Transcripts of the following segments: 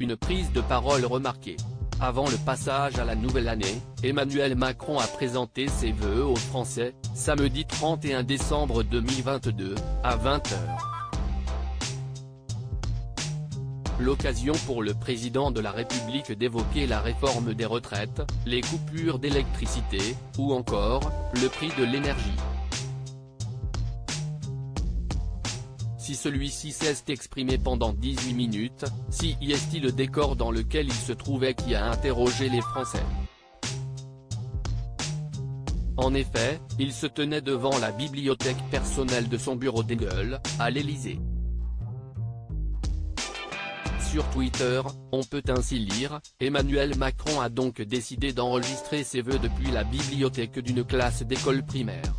une prise de parole remarquée. Avant le passage à la nouvelle année, Emmanuel Macron a présenté ses vœux aux Français, samedi 31 décembre 2022, à 20h. L'occasion pour le président de la République d'évoquer la réforme des retraites, les coupures d'électricité, ou encore, le prix de l'énergie. Si celui-ci s'est exprimé pendant 18 minutes, si est-il le décor dans lequel il se trouvait qui a interrogé les Français. En effet, il se tenait devant la bibliothèque personnelle de son bureau d'Engle, à l'Élysée. Sur Twitter, on peut ainsi lire, Emmanuel Macron a donc décidé d'enregistrer ses vœux depuis la bibliothèque d'une classe d'école primaire.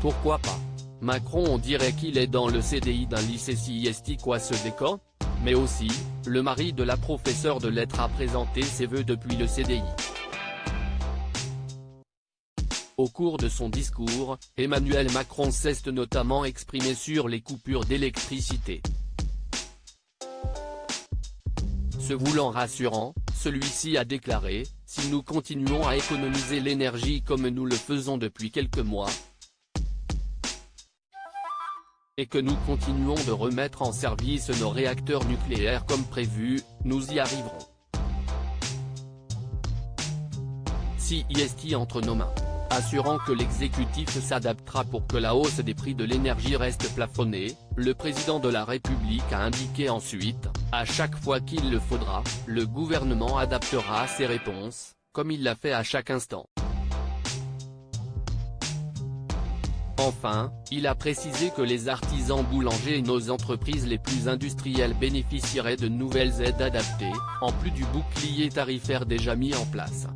Pourquoi pas? Macron, on dirait qu'il est dans le CDI d'un lycée CIST quoi ce décor? Mais aussi, le mari de la professeure de lettres a présenté ses vœux depuis le CDI. Au cours de son discours, Emmanuel Macron s'est notamment exprimé sur les coupures d'électricité. Se voulant rassurant, celui-ci a déclaré, « Si nous continuons à économiser l'énergie comme nous le faisons depuis quelques mois, et que nous continuons de remettre en service nos réacteurs nucléaires comme prévu, nous y arriverons. Si est entre nos mains », assurant que l'exécutif s'adaptera pour que la hausse des prix de l'énergie reste plafonnée, le président de la République a indiqué ensuite, à chaque fois qu'il le faudra, le gouvernement adaptera ses réponses, comme il l'a fait à chaque instant. Enfin, il a précisé que les artisans boulangers et nos entreprises les plus industrielles bénéficieraient de nouvelles aides adaptées, en plus du bouclier tarifaire déjà mis en place.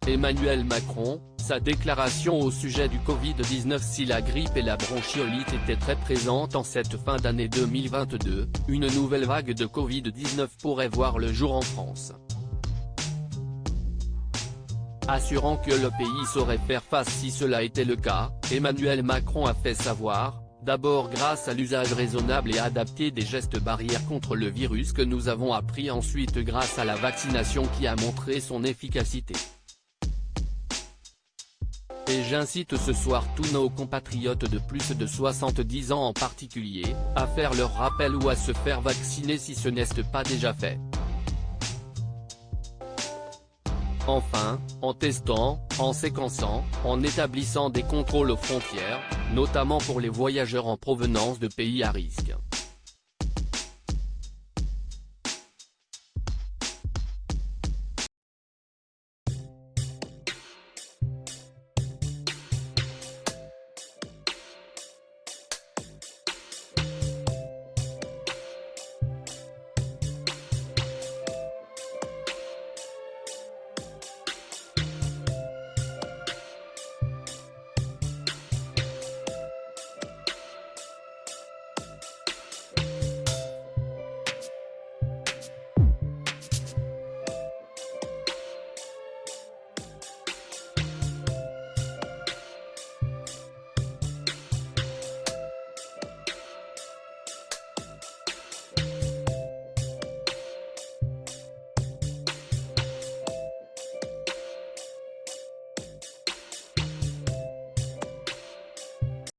Emmanuel Macron, sa déclaration au sujet du Covid-19. Si la grippe et la bronchiolite étaient très présentes en cette fin d'année 2022, une nouvelle vague de Covid-19 pourrait voir le jour en France. Assurant que le pays saurait faire face si cela était le cas, Emmanuel Macron a fait savoir, d'abord grâce à l'usage raisonnable et adapté des gestes barrières contre le virus que nous avons appris, ensuite grâce à la vaccination qui a montré son efficacité. Et j'incite ce soir tous nos compatriotes de plus de 70 ans en particulier, à faire leur rappel ou à se faire vacciner si ce n'est pas déjà fait. Enfin, en testant, en séquençant, en établissant des contrôles aux frontières, notamment pour les voyageurs en provenance de pays à risque.